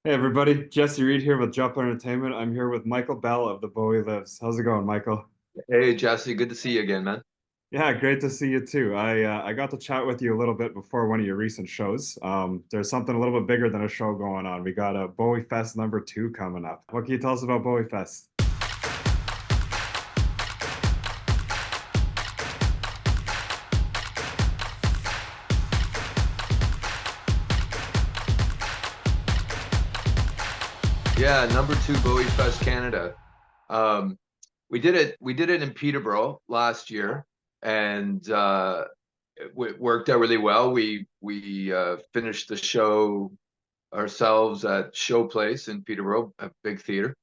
Hey everybody, Jesse Reed here with Dropout Entertainment. I'm here with Michael Bell of the Bowie Lives. How's it going, Michael? Hey Jesse, good to see you again, man. Yeah, great to see you too. I got to chat with you a little bit before one of your recent shows. There's something a little bit bigger than a show going on. We got a Bowie Fest #2 coming up. What can you tell us about Bowie Fest? Yeah, number two Bowie Fest Canada. Um, we did it in Peterborough last year, and it worked out really well. We finished the show ourselves at Showplace in Peterborough, a big theater.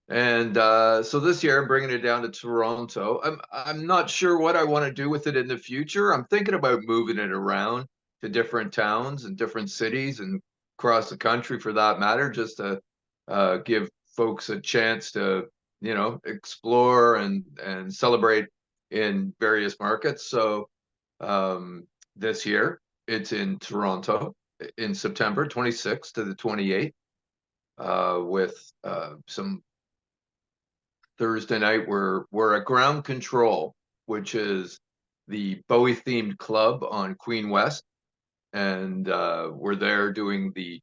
And so this year I'm bringing it down to Toronto. I'm not sure what I want to do with it in the future. I'm thinking about moving it around to different towns and different cities and across the country for that matter, just to give folks a chance to, explore and celebrate in various markets. So this year it's in Toronto in September 26th to the 28th, with some Thursday night. We're at Ground Control, which is the Bowie themed club on Queen West, and we're there doing the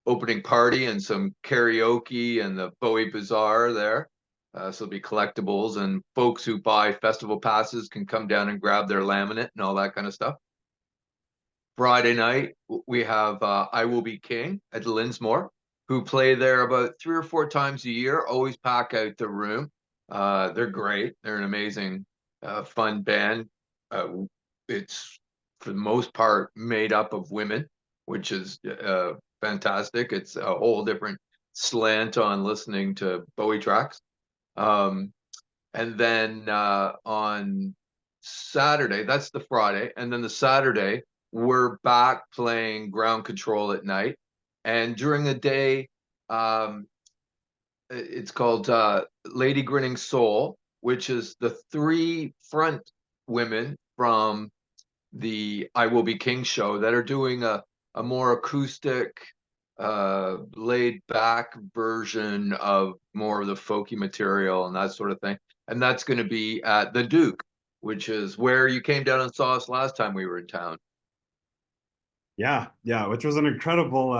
opening party and some karaoke and the Bowie Bizar there. So it'll be collectibles, and folks who buy festival passes can come down and grab their laminate and all that kind of stuff. Friday night we have I Will Be King at Linsmore, who play there about 3 or 4 times a year. Always pack out the room. They're great. They're an amazing, fun band. It's for the most part made up of women, which is fantastic. It's a whole different slant on listening to Bowie tracks. Um, and then on Saturday, that's the Friday, and then the Saturday, we're back playing Ground Control at night. And during the day, um, it's called Lady Grinning Soul, which is the three front women from the I Will Be King show that are doing a more acoustic, laid back version of more of the folky material and that sort of thing. And that's going to be at the Duke, which is where you came down and saw us last time we were in town. Yeah, yeah, which was an incredible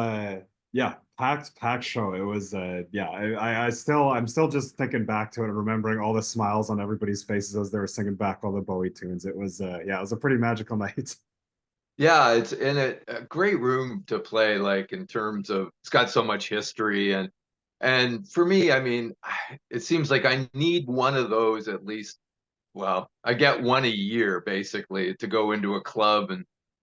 yeah, packed show. It was yeah, I'm still just thinking back to it and remembering all the smiles on everybody's faces as they were singing back all the Bowie tunes. It was yeah, it was a pretty magical night. Yeah, it's in a great room to play, like in terms of it's got so much history, and for me, I mean, it seems like I need one of those at least. Well, I get one a year basically to go into a club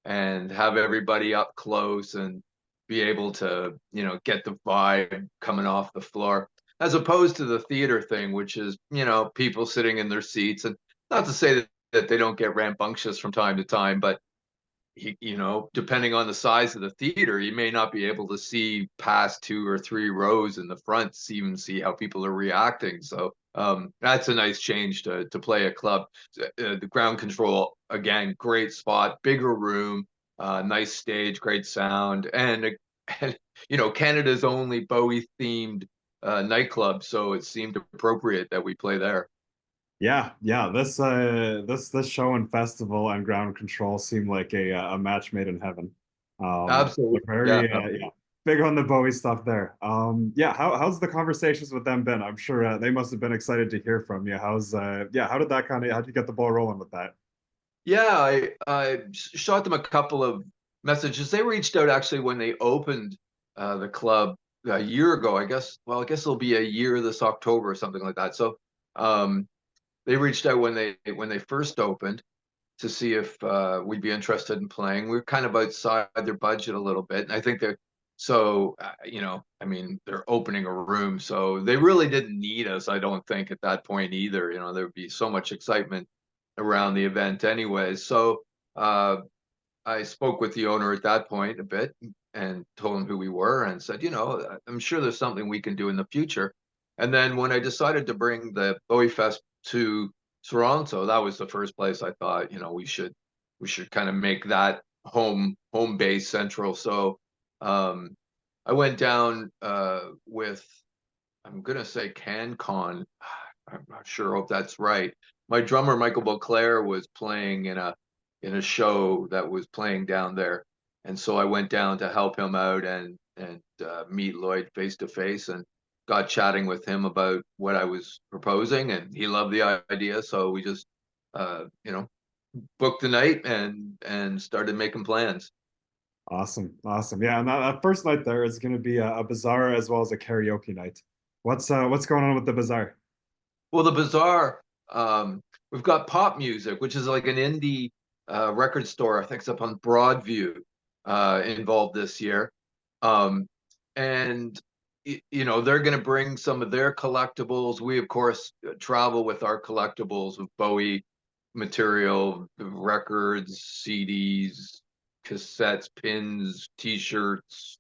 and have everybody up close and be able to, get the vibe coming off the floor, as opposed to the theater thing, which is, people sitting in their seats. And not to say that they don't get rambunctious from time to time, but depending on the size of the theater, you may not be able to see past 2 or 3 rows in the front to even see how people are reacting. So that's a nice change to play a club. The Ground Control, again, great spot, bigger room, nice stage, great sound, and Canada's only Bowie themed nightclub, so it seemed appropriate that we play there. Yeah, yeah, this show and festival and Ground Control seemed like a match made in heaven. They're Absolutely, yeah. very yeah, big on the Bowie stuff there. Yeah, how's the conversations with them been? I'm sure they must have been excited to hear from you. How's yeah, how did that how did you get the ball rolling with that? Yeah, I shot them a couple of messages. They reached out actually when they opened the club a year ago, I guess. Well, I guess it'll be a year this October or something like that. So um, they reached out when they first opened to see if we'd be interested in playing. We were kind of outside their budget a little bit, and I think they're so I mean, they're opening a room, so they really didn't need us. I don't think at that point either. There would be so much excitement around the event anyway. So uh, I spoke with the owner at that point a bit and told him who we were and said, I'm sure there's something we can do in the future. And then when I decided to bring the Bowie Fest to Toronto, that was the first place I thought, we should kind of make that home base central. So um, I went down with, I'm gonna say CanCon. I'm not sure if that's right. My drummer Michael Beauclair was playing in a show that was playing down there, and so I went down to help him out and meet Lloyd face to face, and got chatting with him about what I was proposing, and he loved the idea. So we just you know, booked the night and started making plans. Awesome, awesome. Yeah, and that first night there is going to be a bazaar as well as a karaoke night. What's going on with the bazaar? Well, the Bizarre, we've got pop music, which is like an indie record store. I think it's up on Broadview, involved this year. Um, and you know, they're going to bring some of their collectibles. We, of course, travel with our collectibles with Bowie material, records, CDs, cassettes, pins, T-shirts,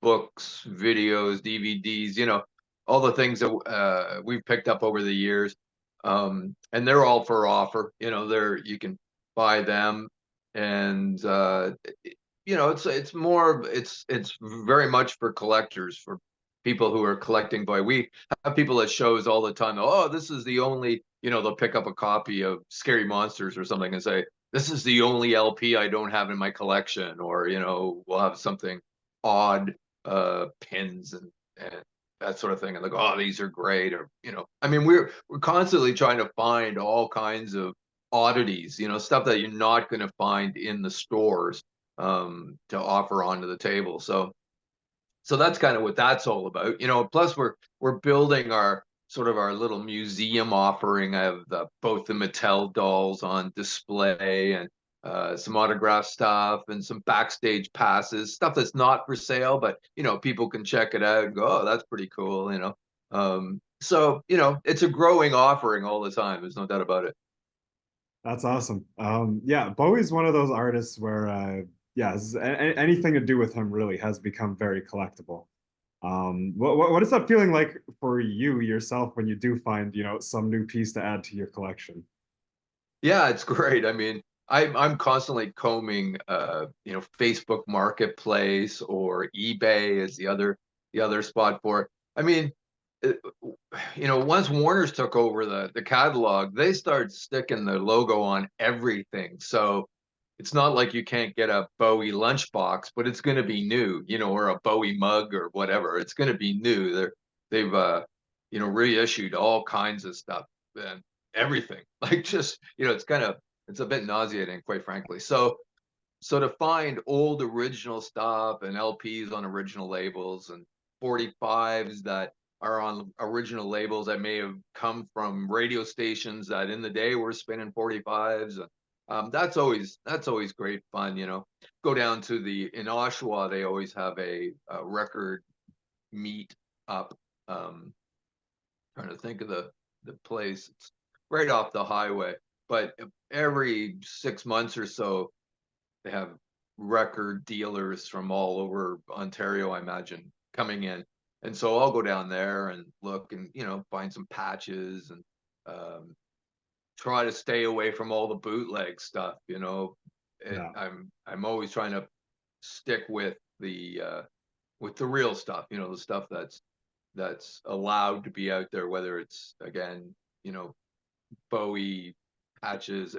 books, videos, DVDs, you know, all the things that we've picked up over the years. And they're all for offer. You know, they're you can buy them, and you know, it's more it's very much for collectors, for people who are collecting. By we have people at shows all the time. Oh, this is the only, you know, they'll pick up a copy of Scary Monsters or something and say, this is the only LP I don't have in my collection, or you know, we'll have something odd, pins and that sort of thing, and like, oh, these are great, or you know, I mean, we're constantly trying to find all kinds of oddities, you know, stuff that you're not going to find in the stores, to offer onto the table. So that's kind of what that's all about, you know. Plus we're building our sort of our little museum offering. I have both the Mattel dolls on display, and some autograph stuff and some backstage passes, stuff that's not for sale, but you know, people can check it out and go, oh, that's pretty cool, you know. So you know, it's a growing offering all the time, there's no doubt about it. That's awesome. Yeah, Bowie's one of those artists where, yeah, anything to do with him really has become very collectible. What is that feeling like for you yourself when you do find, some new piece to add to your collection? Yeah, it's great. I mean, I'm constantly combing, you know, Facebook Marketplace, or eBay is the other spot for it. I mean, it, you know, once Warner's took over the catalog, they started sticking the logo on everything. So it's not like you can't get a Bowie lunchbox, but it's going to be new, you know, or a Bowie mug or whatever. It's going to be new. They've you know, reissued all kinds of stuff and everything. Like, just, you know, it's a bit nauseating, quite frankly. So to find old original stuff and LPs on original labels, and 45s that are on original labels that may have come from radio stations that in the day were spinning 45s, that's always great fun, you know. Go down to the in Oshawa, they always have a record meet up. Trying to think of the place. It's right off the highway, but every 6 months or so they have record dealers from all over Ontario, I imagine, coming in. And so I'll go down there and look and, you know, find some patches, and um, try to stay away from all the bootleg stuff, you know. Yeah. I'm always trying to stick with the real stuff, you know, the stuff that's allowed to be out there, whether it's, again, you know, Bowie patches,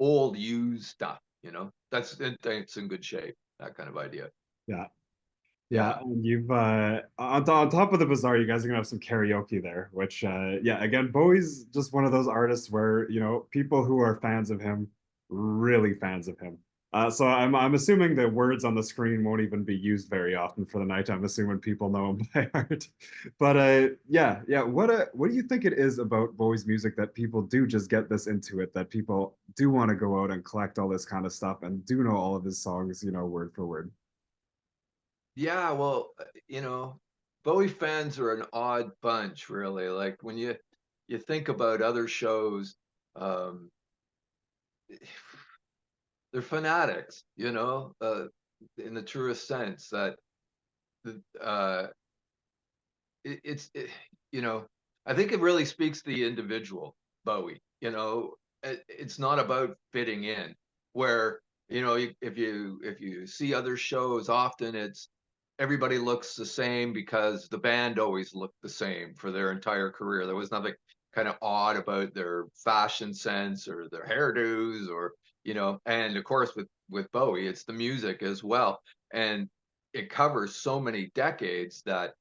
old used stuff, you know, it's in good shape, that kind of idea. Yeah. Yeah, Yeah. and you've on top of the bazaar, you guys are gonna have some karaoke there, which yeah, again, Bowie's just one of those artists where, people who are fans of him, really fans of him. So I'm assuming the words on the screen won't even be used very often for the night. I'm assuming people know him by heart. But yeah, yeah. What do you think it is about Bowie's music that people do just get this into it, that people do want to go out and collect all this kind of stuff and do know all of his songs, word for word? Yeah, well, you know, Bowie fans are an odd bunch, really. Like, when you think about other shows, um, they're fanatics, you know, in the truest sense. That uh, it's you know, I think it really speaks to the individual Bowie. You know, it's not about fitting in. Where, you know, if you see other shows, often it's everybody looks the same because the band always looked the same for their entire career. There was nothing kind of odd about their fashion sense or their hairdos or, and of course with Bowie, it's the music as well. And it covers so many decades that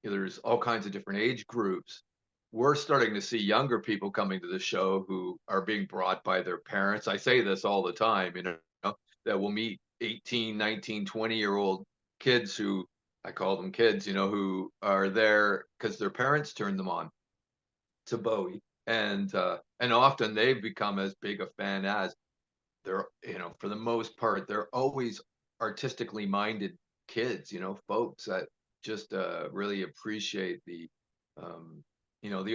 there's all kinds of different age groups. We're starting to see younger people coming to the show who are being brought by their parents. I say this all the time, that we'll meet 18, 19, 20-year-old kids who I call them kids, who are there because their parents turned them on to Bowie. And often they've become as big a fan as they're, for the most part, they're always artistically minded kids, folks that just really appreciate the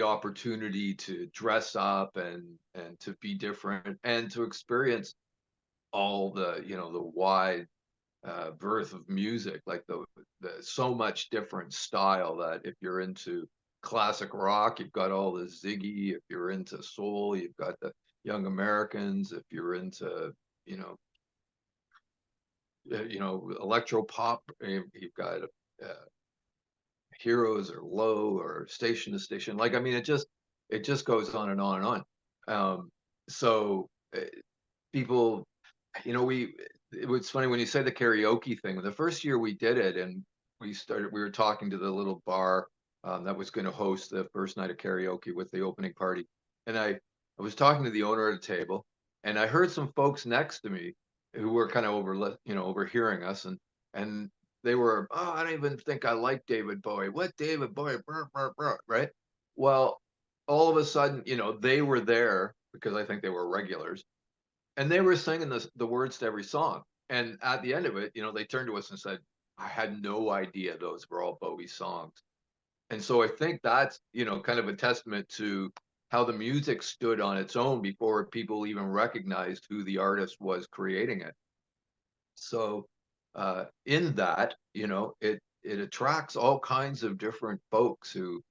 opportunity to dress up and to be different and to experience all the wide birth of music, like the so much different style that if you're into classic rock, you've got all the Ziggy. If you're into soul, you've got the Young Americans. If you're into you know electro pop, you've got Heroes or Low or Station to Station. Like I mean, it just goes on and on and on. So people, we it was funny when you say the karaoke thing. The first year we did it, and we were talking to the little bar that was going to host the first night of karaoke with the opening party, and I was talking to the owner at a table, and I heard some folks next to me who were kind of overhearing us, and they were, oh, I don't even think I like David Bowie. What David Bowie? Brr, brr, brr, right? Well, all of a sudden, they were there because I think they were regulars, and they were singing the words to every song. And at the end of it, they turned to us and said, I had no idea those were all Bowie songs. And so I think that's, kind of a testament to how the music stood on its own before people even recognized who the artist was creating it. So in that, it attracts all kinds of different folks who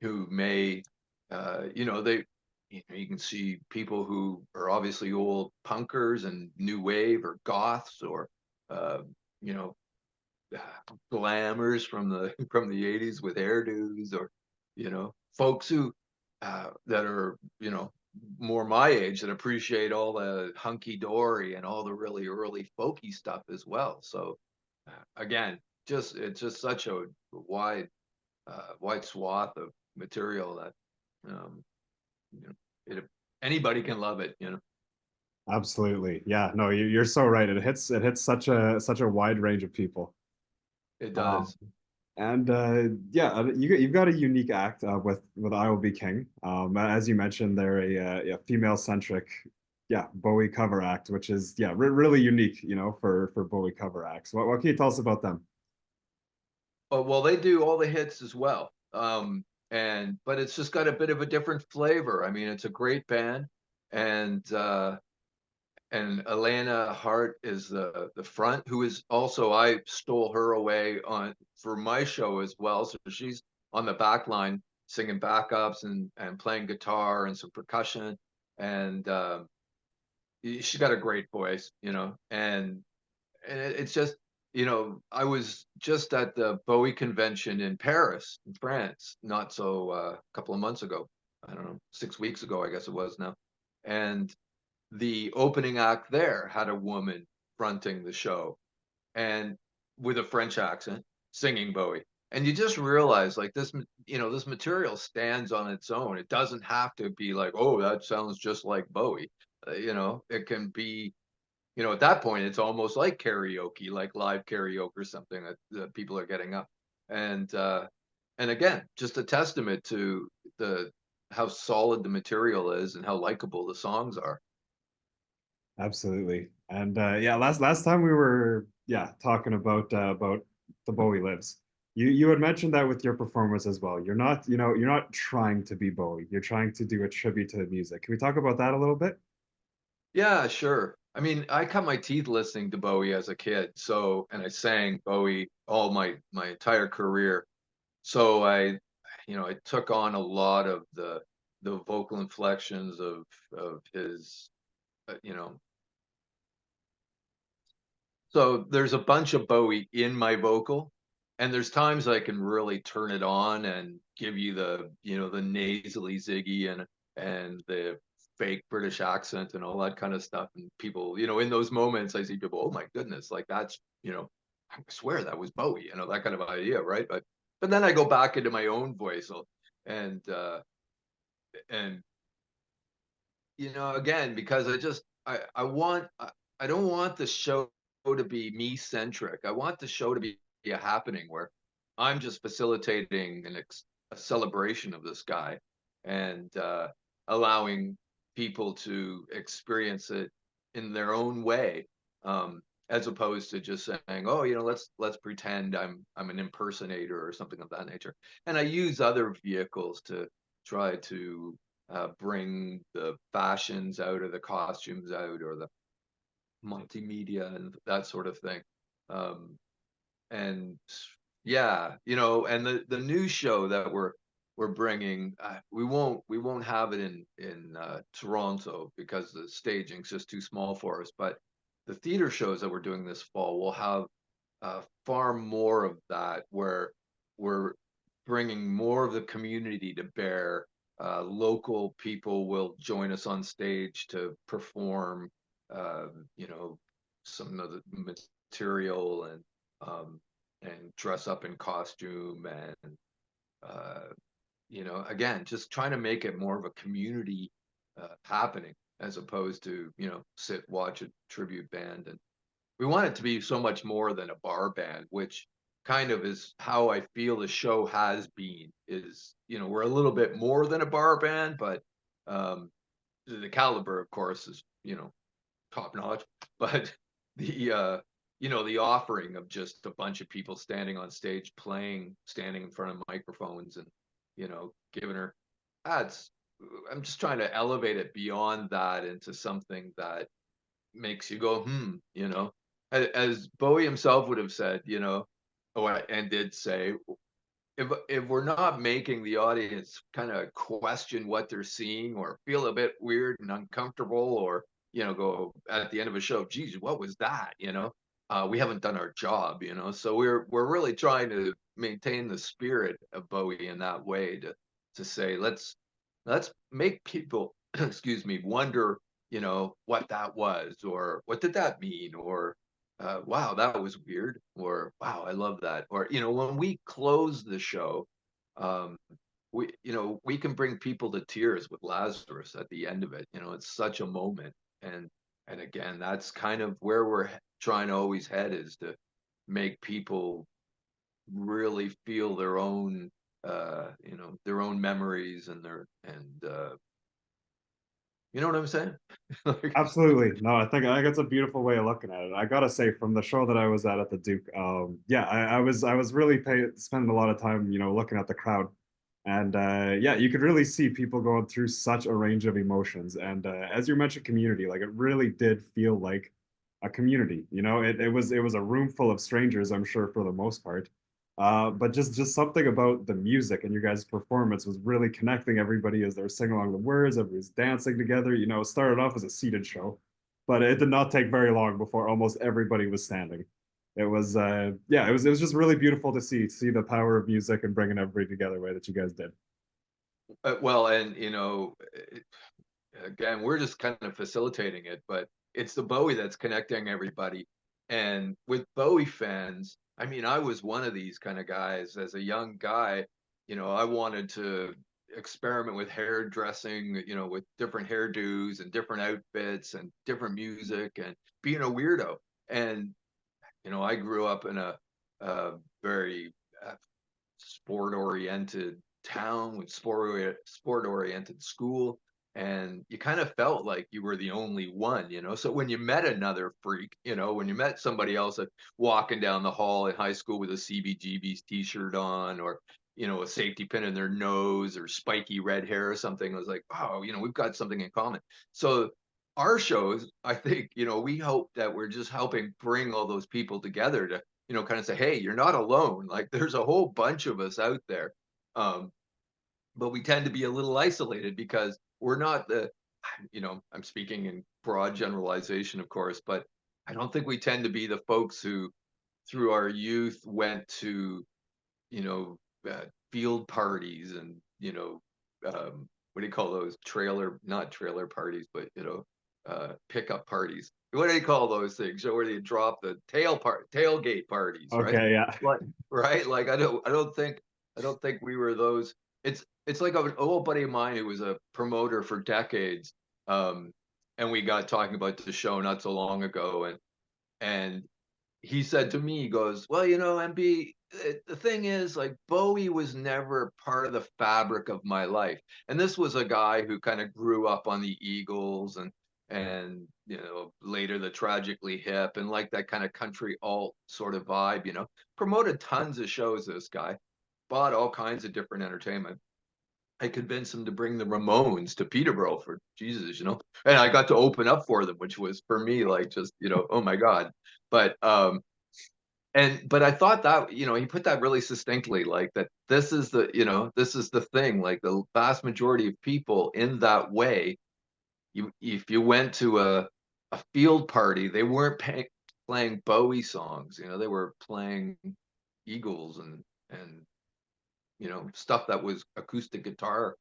may, they, you can see people who are obviously old punkers and new wave or goths or, you know, glamours from the from the 80s with hairdos or, folks who that are, more my age that appreciate all the hunky dory and all the really early folky stuff as well. So again, it's just such a wide swath of material that um, you know, anybody can love it. Absolutely. Yeah, no, you're so right. It hits such a wide range of people. It Um, does. and yeah, you've got a unique act with I Will Be King. As you mentioned, they're a female centric, yeah, Bowie cover act, which is yeah really unique, for Bowie cover acts. What can you tell us about them? Oh, well, they do all the hits as well. But it's just got a bit of a different flavor. I mean, it's a great band, and Alana Hart is the front, who is also I stole her away on for my show as well. So she's on the back line singing backups and playing guitar and some percussion, and she's got a great voice. And it's just, I was just at the Bowie convention in Paris, in France, not so a couple of months ago. I don't know, 6 weeks ago, I guess it was now. And the opening act there had a woman fronting the show and with a French accent singing Bowie. And you just realize like this material stands on its own. It doesn't have to be like, oh, that sounds just like Bowie. It can be, at that point, it's almost like karaoke, like live karaoke or something that people are getting up. And and again, just a testament to the how solid the material is and how likable the songs are. Absolutely. And yeah, last time we were yeah talking about the Bowie Lives. You had mentioned that with your performance as well. You're not trying to be Bowie. You're trying to do a tribute to the music. Can we talk about that a little bit? Yeah, sure. I mean, I cut my teeth listening to Bowie as a kid, and I sang Bowie all my entire career. So I took on a lot of the vocal inflections of his, uh, you know. So there's a bunch of Bowie in my vocal, and there's times I can really turn it on and give you the, the nasally Ziggy and the fake British accent and all that kind of stuff. And people, in those moments, I see people, oh my goodness, like that's, I swear that was Bowie, that kind of idea, right? But then I go back into my own voice and and again, because I don't want the show to be me centric. I want the show to be a happening where I'm just facilitating a celebration of this guy and allowing people to experience it in their own way, as opposed to just saying, "Oh, let's pretend I'm an impersonator or something of that nature." And I use other vehicles to try to bring the fashions out or the costumes out or the multimedia and that sort of thing. Um, and yeah, and the new show that we're bringing, we won't have it in Toronto because the staging's just too small for us. But the theater shows that we're doing this fall will have far more of that, where we're bringing more of the community to bear. Local people will join us on stage to perform, uh, you know, some of the material and dress up in costume and uh, again, just trying to make it more of a community happening as opposed to sit watch a tribute band. And we want it to be so much more than a bar band, which kind of is how I feel the show has been. Is we're a little bit more than a bar band, but um, the caliber, of course, is top notch. But the the offering of just a bunch of people standing on stage playing, standing in front of microphones, and giving her ads. I'm just trying to elevate it beyond that into something that makes you go, as Bowie himself would have said, and did say, if we're not making the audience kind of question what they're seeing or feel a bit weird and uncomfortable, or go at the end of a show, geez, what was that? We haven't done our job. So we're really trying to maintain the spirit of Bowie in that way, to say, let's make people excuse me, wonder, what that was, or what did that mean, or wow, that was weird, or wow, I love that. Or when we close the show, um, we can bring people to tears with Lazarus at the end of it. It's such a moment. And again, that's kind of where we're trying to always head, is to make people really feel their own memories and their and you know what I'm saying? Like, Absolutely. No, I think it's a beautiful way of looking at it. I gotta say, from the show that I was at the Duke, yeah, I was really spending a lot of time, looking at the crowd, and yeah, you could really see people going through such a range of emotions. And as you mentioned, community, like it really did feel like a community. It was a room full of strangers, I'm sure for the most part. But just something about the music and your guys' performance was really connecting everybody as they were singing along the words. Everybody's dancing together. It started off as a seated show, but it did not take very long before almost everybody was standing. It was yeah, it was just really beautiful to see the power of music and bringing everybody together the way that you guys did. well, and again, we're just kind of facilitating it, but it's the Bowie that's connecting everybody. And with Bowie fans, I mean, I was one of these kind of guys as a young guy. I wanted to experiment with hairdressing, with different hairdos and different outfits and different music and being a weirdo. And I grew up in a very sport oriented town with sport oriented school, and you kind of felt like you were the only one. So when you met another freak, when you met somebody else that walking down the hall in high school with a CBGB's t-shirt on, or a safety pin in their nose, or spiky red hair or something, it was like, oh, we've got something in common. So our shows, I think, we hope that we're just helping bring all those people together to kind of say, hey, you're not alone. Like there's a whole bunch of us out there. Um, but we tend to be a little isolated because we're not I'm speaking in broad generalization, of course, but I don't think we tend to be the folks who, through our youth, went to you know, field parties and, what do you call those? Not trailer parties, but, pickup parties. What do you call those things? Where you drop the tailgate parties, right? Okay, yeah. Like, right? Like, I don't think we were those. It's like an old buddy of mine who was a promoter for decades. Um, and we got talking about the show not so long ago, and he said to me, he goes, "Well, MB, the thing is, like, Bowie was never part of the fabric of my life." And this was a guy who kind of grew up on the Eagles and later the Tragically Hip and like that kind of country alt sort of vibe. Promoted tons of shows. This guy bought all kinds of different entertainment. I convinced him to bring the Ramones to Peterborough for Jesus, and I got to open up for them, which was for me like just oh my god. But but I thought that he put that really succinctly, like that this is the thing, like the vast majority of people in that way, if you went to a field party, they weren't playing Bowie songs, they were playing Eagles and stuff that was acoustic guitar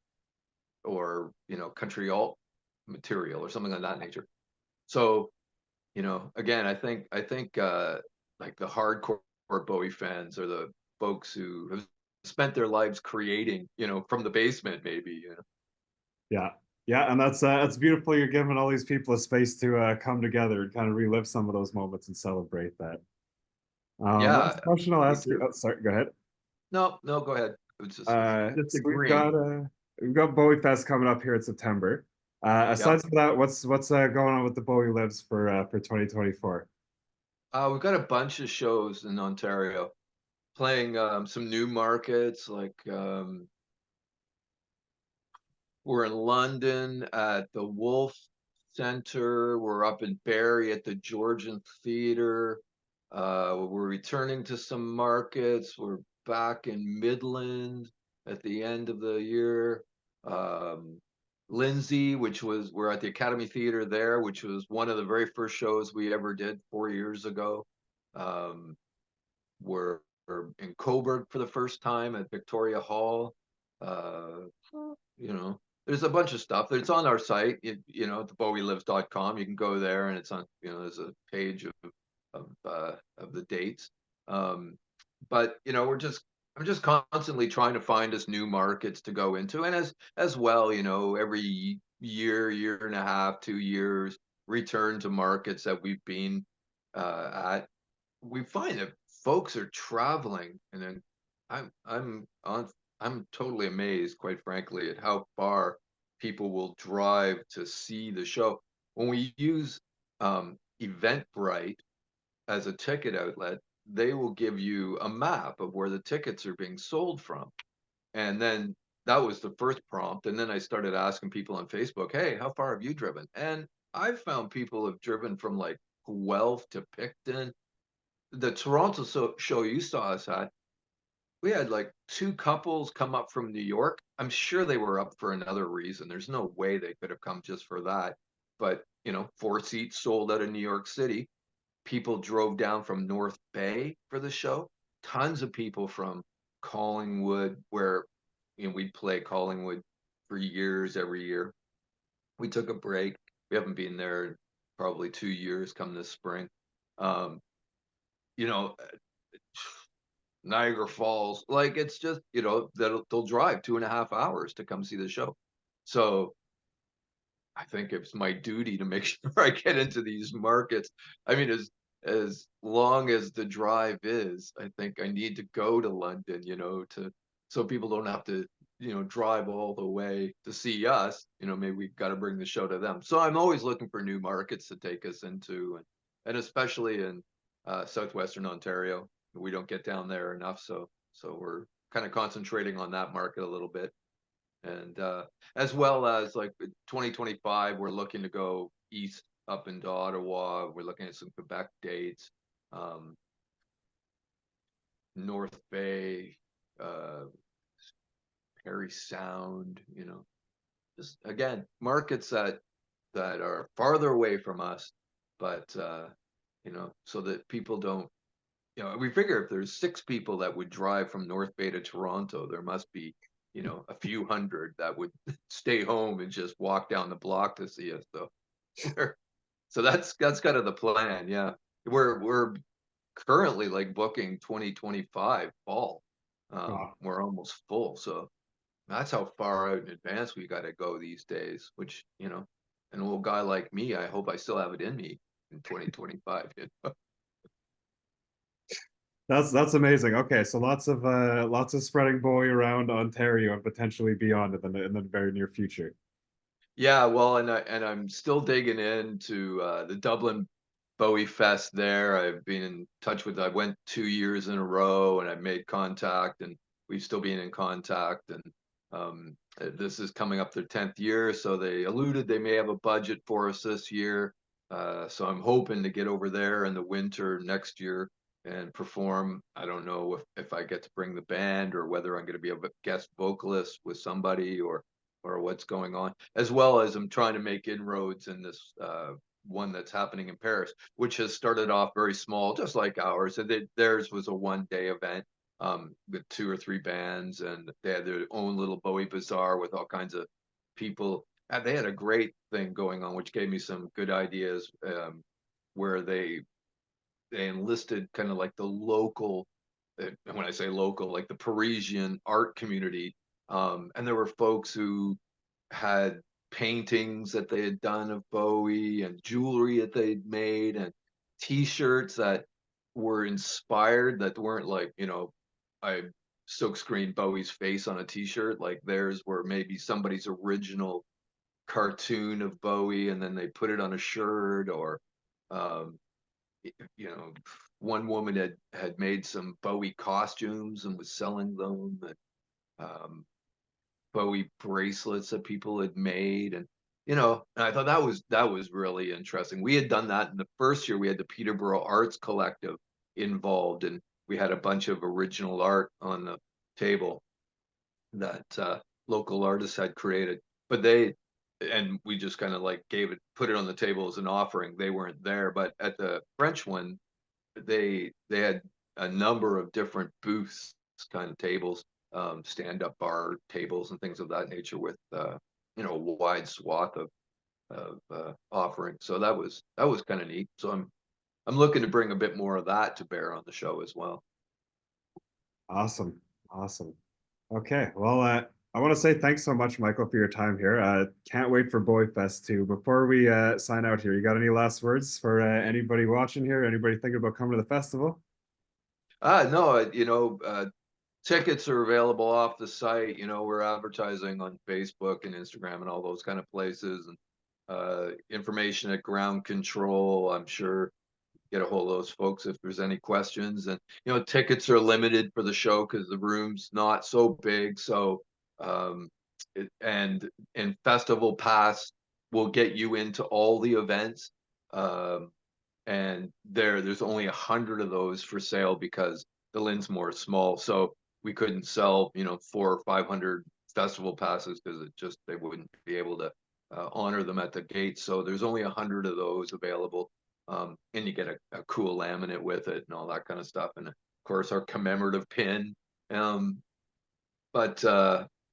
or country alt material or something of that nature. So again, I think like the hardcore Bowie fans are the folks who have spent their lives creating, from the basement maybe, Yeah. Yeah, and that's beautiful. You're giving all these people a space to come together and kind of relive some of those moments and celebrate that. Yeah, Last question I'll me ask you. too. Oh, sorry, go ahead. No, no, go ahead. It was just So agreeing. we've got Bowie Fest coming up here in September. Yep. Aside from that, what's going on with the Bowie Lives for 2024? We've got a bunch of shows in Ontario playing some new markets like we're in London at the Wolf Center. We're up in Barrie at the Georgian Theatre. We're returning to some markets. We're back in Midland at the end of the year. Um, Lindsay, we're at the Academy Theatre there, which was one of the very first shows we ever did 4 years ago. Um, we're in Coburg for the first time at Victoria Hall. Uh, you know, there's a bunch of stuff. It's on our site, at the bowielives.com. You can go there and it's on, there's a page of the dates. Um, but I'm just constantly trying to find us new markets to go into. And as well, every year and a half, 2 years, return to markets that we've been at. We find that folks are traveling, and then I'm totally amazed, quite frankly, at how far people will drive to see the show. When we use Eventbrite as a ticket outlet, they will give you a map of where the tickets are being sold from. And then that was the first prompt. And then I started asking people on Facebook, hey, how far have you driven? And I've found people have driven from like Guelph to Picton. The Toronto show you saw us at, we had like two couples come up from New York. I'm sure they were up for another reason. There's no way they could have come just for that. But, four seats sold out of New York City. People drove down from North Bay for the show. Tons of people from Collingwood, where, we'd play Collingwood for years, every year. We took a break. We haven't been there in probably 2 years come this spring. Um, you know, Niagara Falls. Like it's just, they'll drive 2.5 hours to come see the show. So I think it's my duty to make sure I get into these markets. I mean, as long as the drive is, I think I need to go to London, to so people don't have to, drive all the way to see us. Maybe we've got to bring the show to them. So I'm always looking for new markets to take us into, and especially in southwestern Ontario. We don't get down there enough, so we're kind of concentrating on that market a little bit. And as well as like 2025, we're looking to go east up into Ottawa. We're looking at some Quebec dates, North Bay, uh, Parry Sound. Just again markets that are farther away from us, but so that people don't we figure if there's 6 people that would drive from North Bay to Toronto, there must be, a few hundred that would stay home and just walk down the block to see us. So we're so that's kind of the plan. Yeah. We're currently like booking 2025 fall. Wow. We're almost full. So that's how far out in advance we got to go these days, which, an old guy like me, I hope I still have it in me in 2025. That's amazing. Okay, so lots of spreading Bowie around Ontario and potentially beyond in the very near future. Yeah, well, I'm still digging into the Dublin Bowie Fest there. I've been in touch with, I went 2 years in a row and I've made contact and we've still been in contact. And this is coming up their 10th year. So they alluded they may have a budget for us this year. So I'm hoping to get over there in the winter next year and perform. I don't know if I get to bring the band or whether I'm going to be a guest vocalist with somebody or what's going on, as well as I'm trying to make inroads in this one that's happening in Paris, which has started off very small, just like ours. And theirs was a 1 day event with 2 or 3 bands, and they had their own little Bowie Bizar with all kinds of people. And they had a great thing going on, which gave me some good ideas, where they enlisted kind of like the local, when I say local, like the Parisian art community. And there were folks who had paintings that they had done of Bowie and jewelry that they'd made and t-shirts that were inspired, that weren't like, I silk screened Bowie's face on a t-shirt. Like theirs were maybe somebody's original cartoon of Bowie and then they put it on a shirt, or um, you know, one woman had made some Bowie costumes and was selling them, and Bowie bracelets that people had made, and I thought that was really interesting. We had done that in the first year. We had the Peterborough Arts Collective involved, and we had a bunch of original art on the table that local artists had created. But and we just kind of like put it on the table as an offering. They weren't there, but at the French one, they had a number of different booths, kind of tables, stand-up bar tables and things of that nature with a wide swath of offerings. So that was kind of neat. So I'm looking to bring a bit more of that to bear on the show as well. Awesome. Awesome. Okay. Well, I want to say thanks so much, Michael, for your time here. Can't wait for Bowie Fest too. Before we sign out here, you got any last words for anybody watching here? Anybody thinking about coming to the festival? No, tickets are available off the site. We're advertising on Facebook and Instagram and all those kind of places, and information at Ground Control. I'm sure get a hold of those folks if there's any questions. And tickets are limited for the show because the room's not so big. So um, and Festival Pass will get you into all the events. Um, and there's only 100 of those for sale because the Linsmore is small. So we couldn't sell 400 or 500 festival passes because they wouldn't be able to honor them at the gate. So there's only 100 of those available, and you get a cool laminate with it and all that kind of stuff, and of course our commemorative pin. Um, but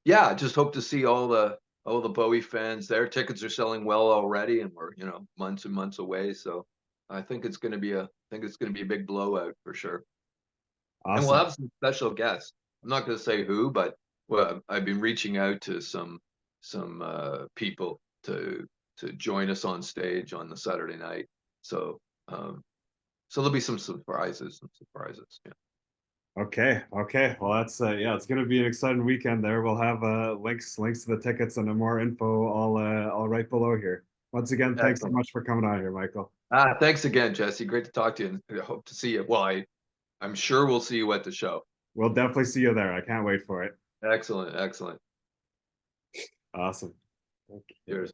yeah, just hope to see all the Bowie fans there. Tickets are selling well already, and we're months and months away. So I think it's going to be a big blowout for sure. And we'll Awesome. have some special guests. I'm not going to say who, but well, I've been reaching out to some people to join us on stage on the Saturday night. So so there'll be some surprises. Yeah. Okay. Okay. Well, that's yeah, it's gonna be an exciting weekend there. We'll have links to the tickets and more info all right below here. Once again, thanks so Excellent. much for coming on here, Michael. Thanks again, Jesse. Great to talk to you, and I hope to see you. Well, I'm sure we'll see you at the show. We'll definitely see you there. I can't wait for it. Excellent, excellent. Awesome. Okay. Cheers.